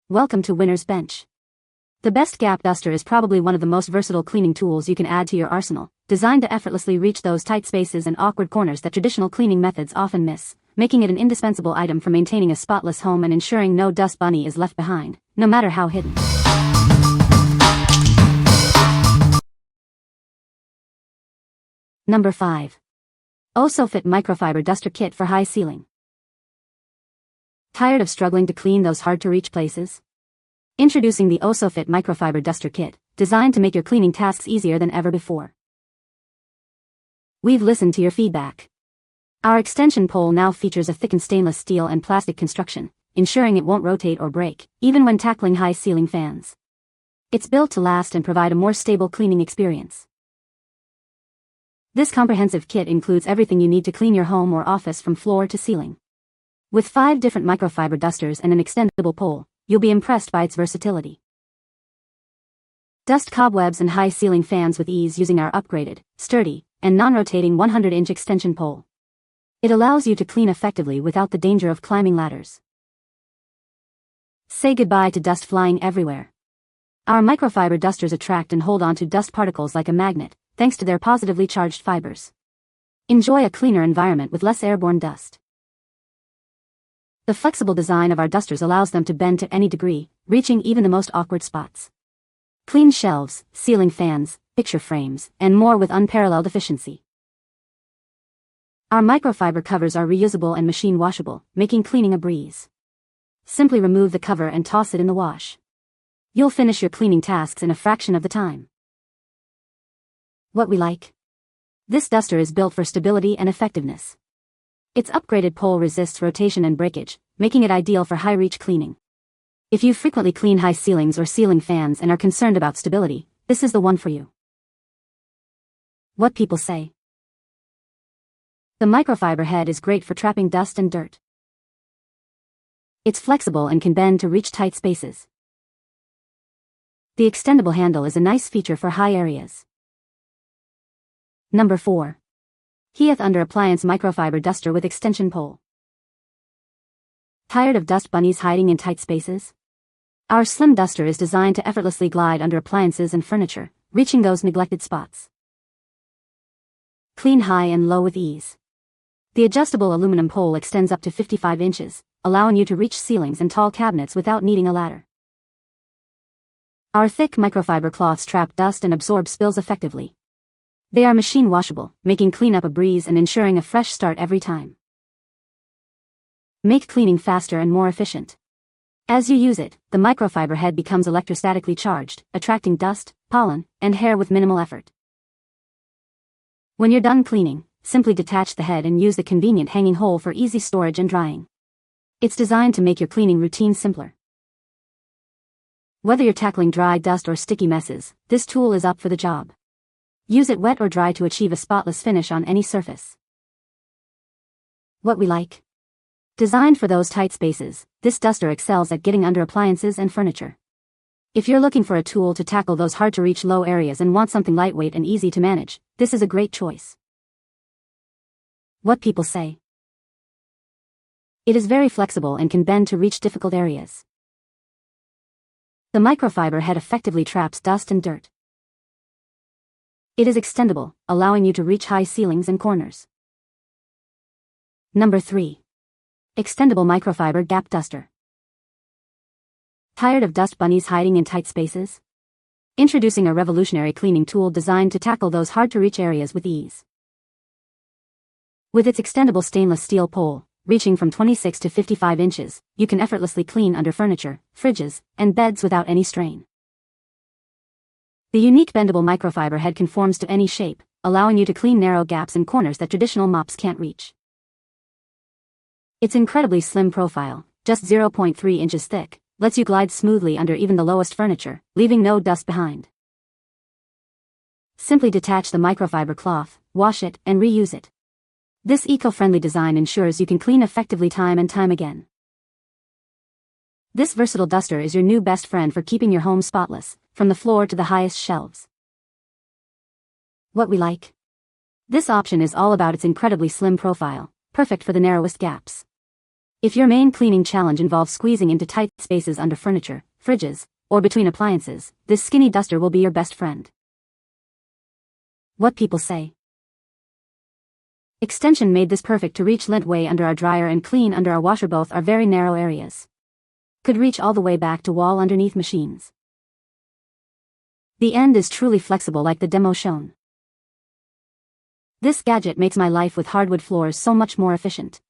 Welcome to Winner's Bench. The Best Gap Duster is probably one of the most versatile cleaning tools you can add to your arsenal, designed to effortlessly reach those tight spaces and awkward corners that traditional cleaning methods often miss, making it an indispensable item for maintaining a spotless home and ensuring no dust bunny is left behind, no matter how hidden. Number 5. OOSOFITT Microfiber Duster Kit for High Ceiling. Tired of struggling to clean those hard-to-reach places? Introducing the OOSOFITT Microfiber Duster Kit, designed to make your cleaning tasks easier than ever before. We've listened to your feedback. Our extension pole now features a thickened stainless steel and plastic construction, ensuring it won't rotate or break, even when tackling high ceiling fans. It's built to last and provide a more stable cleaning experience. This comprehensive kit includes everything you need to clean your home or office from floor to ceiling. With 5 different microfiber dusters and an extendable pole, you'll be impressed by its versatility. Dust cobwebs and high ceiling fans with ease using our upgraded, sturdy, and non-rotating 100-inch extension pole. It allows you to clean effectively without the danger of climbing ladders. Say goodbye to dust flying everywhere. Our microfiber dusters attract and hold onto dust particles like a magnet, thanks to their positively charged fibers. Enjoy a cleaner environment with less airborne dust. The flexible design of our dusters allows them to bend to any degree, reaching even the most awkward spots. Clean shelves, ceiling fans, picture frames, and more with unparalleled efficiency. Our microfiber covers are reusable and machine washable, making cleaning a breeze. Simply remove the cover and toss it in the wash. You'll finish your cleaning tasks in a fraction of the time. What we like? This duster is built for stability and effectiveness. Its upgraded pole resists rotation and breakage, making it ideal for high-reach cleaning. If you frequently clean high ceilings or ceiling fans and are concerned about stability, this is the one for you. What people say. The microfiber head is great for trapping dust and dirt. It's flexible and can bend to reach tight spaces. The extendable handle is a nice feature for high areas. Number 4. HEOATH Under Appliance Microfiber Duster with Extension Pole. Tired of dust bunnies hiding in tight spaces? Our slim duster is designed to effortlessly glide under appliances and furniture, reaching those neglected spots. Clean high and low with ease. The adjustable aluminum pole extends up to 55 inches, allowing you to reach ceilings and tall cabinets without needing a ladder. Our thick microfiber cloths trap dust and absorb spills effectively. They are machine washable, making cleanup a breeze and ensuring a fresh start every time. Make cleaning faster and more efficient. As you use it, the microfiber head becomes electrostatically charged, attracting dust, pollen, and hair with minimal effort. When you're done cleaning, simply detach the head and use the convenient hanging hole for easy storage and drying. It's designed to make your cleaning routine simpler. Whether you're tackling dry dust or sticky messes, this tool is up for the job. Use it wet or dry to achieve a spotless finish on any surface. What we like? Designed for those tight spaces, this duster excels at getting under appliances and furniture. If you're looking for a tool to tackle those hard-to-reach low areas and want something lightweight and easy to manage, this is a great choice. What people say. It is very flexible and can bend to reach difficult areas. The microfiber head effectively traps dust and dirt. It is extendable, allowing you to reach high ceilings and corners. Number 3. Extendable Microfiber Gap Duster. Tired of dust bunnies hiding in tight spaces? Introducing a revolutionary cleaning tool designed to tackle those hard-to-reach areas with ease. With its extendable stainless steel pole, reaching from 26 to 55 inches, you can effortlessly clean under furniture, fridges, and beds without any strain. The unique bendable microfiber head conforms to any shape, allowing you to clean narrow gaps and corners that traditional mops can't reach. Its incredibly slim profile, just 0.3 inches thick, lets you glide smoothly under even the lowest furniture, leaving no dust behind. Simply detach the microfiber cloth, wash it, and reuse it. This eco-friendly design ensures you can clean effectively time and time again. This versatile duster is your new best friend for keeping your home spotless, from the floor to the highest shelves. What we like? This option is all about its incredibly slim profile, perfect for the narrowest gaps. If your main cleaning challenge involves squeezing into tight spaces under furniture, fridges, or between appliances, this skinny duster will be your best friend. What people say. Extension made this perfect to reach lint way under our dryer and clean under our washer. Both are very narrow areas. Could reach all the way back to wall underneath machines. The end is truly flexible like the demo shown. This gadget makes my life with hardwood floors so much more efficient.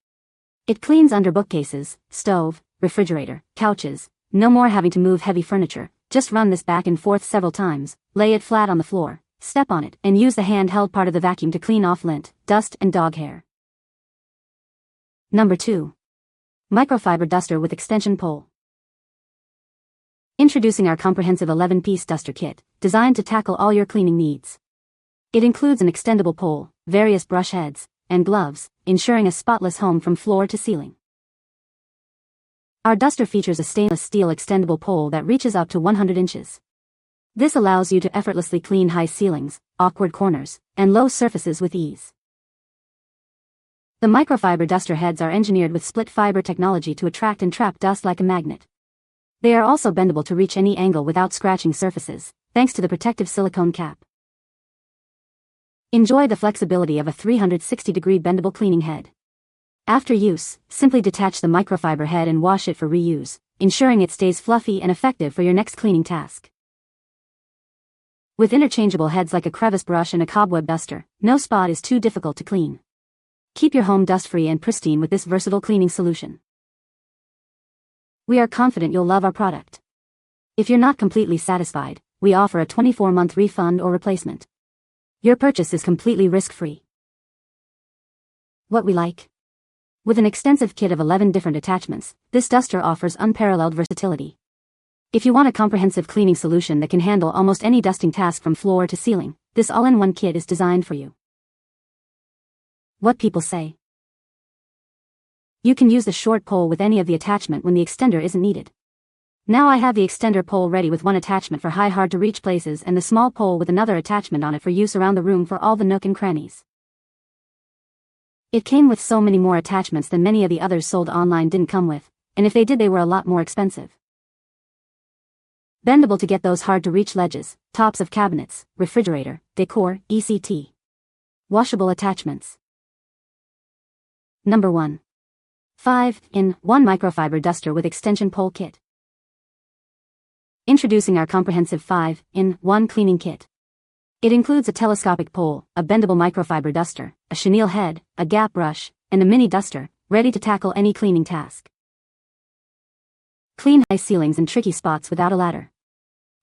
It cleans under bookcases, stove, refrigerator, couches, no more having to move heavy furniture. Just run this back and forth several times, lay it flat on the floor, step on it, and use the handheld part of the vacuum to clean off lint, dust, and dog hair. Number 2. Microfiber duster with extension pole. Introducing our comprehensive 11-piece duster kit, designed to tackle all your cleaning needs. It includes an extendable pole, various brush heads, and gloves, ensuring a spotless home from floor to ceiling. Our duster features a stainless steel extendable pole that reaches up to 100 inches. This allows you to effortlessly clean high ceilings, awkward corners, and low surfaces with ease. The microfiber duster heads are engineered with split fiber technology to attract and trap dust like a magnet. They are also bendable to reach any angle without scratching surfaces, thanks to the protective silicone cap. Enjoy the flexibility of a 360-degree bendable cleaning head. After use, simply detach the microfiber head and wash it for reuse, ensuring it stays fluffy and effective for your next cleaning task. With interchangeable heads like a crevice brush and a cobweb duster, no spot is too difficult to clean. Keep your home dust-free and pristine with this versatile cleaning solution. We are confident you'll love our product. If you're not completely satisfied, we offer a 24-month refund or replacement. Your purchase is completely risk-free. What we like. With an extensive kit of 11 different attachments, this duster offers unparalleled versatility. If you want a comprehensive cleaning solution that can handle almost any dusting task from floor to ceiling, this all-in-one kit is designed for you. What people say. You can use the short pole with any of the attachment when the extender isn't needed. Now I have the extender pole ready with one attachment for high hard-to-reach places and the small pole with another attachment on it for use around the room for all the nook and crannies. It came with so many more attachments than many of the others sold online didn't come with, and if they did they were a lot more expensive. Bendable to get those hard-to-reach ledges, tops of cabinets, refrigerator, decor, etc. Washable attachments. Number 1. 5-in-1 microfiber duster with extension pole kit. Introducing our comprehensive 5-in-1 cleaning kit. It includes a telescopic pole, a bendable microfiber duster, a chenille head, a gap brush, and a mini duster, ready to tackle any cleaning task. Clean high ceilings and tricky spots without a ladder.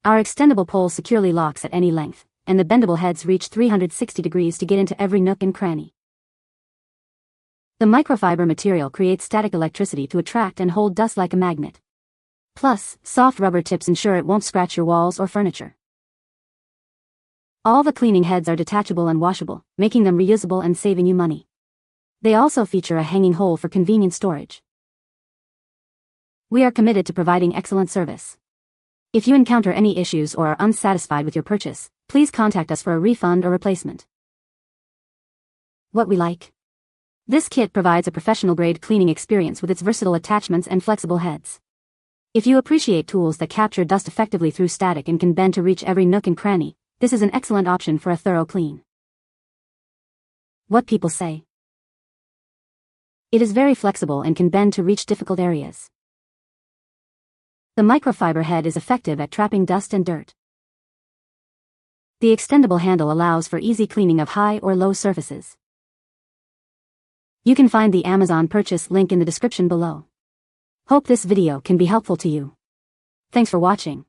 Our extendable pole securely locks at any length, and the bendable heads reach 360 degrees to get into every nook and cranny. The microfiber material creates static electricity to attract and hold dust like a magnet. Plus, soft rubber tips ensure it won't scratch your walls or furniture. All the cleaning heads are detachable and washable, making them reusable and saving you money. They also feature a hanging hole for convenient storage. We are committed to providing excellent service. If you encounter any issues or are unsatisfied with your purchase, please contact us for a refund or replacement. What we like. This kit provides a professional-grade cleaning experience with its versatile attachments and flexible heads. If you appreciate tools that capture dust effectively through static and can bend to reach every nook and cranny, this is an excellent option for a thorough clean. What people say. It is very flexible and can bend to reach difficult areas. The microfiber head is effective at trapping dust and dirt. The extendable handle allows for easy cleaning of high or low surfaces. You can find the Amazon purchase link in the description below. Hope this video can be helpful to you. Thanks for watching.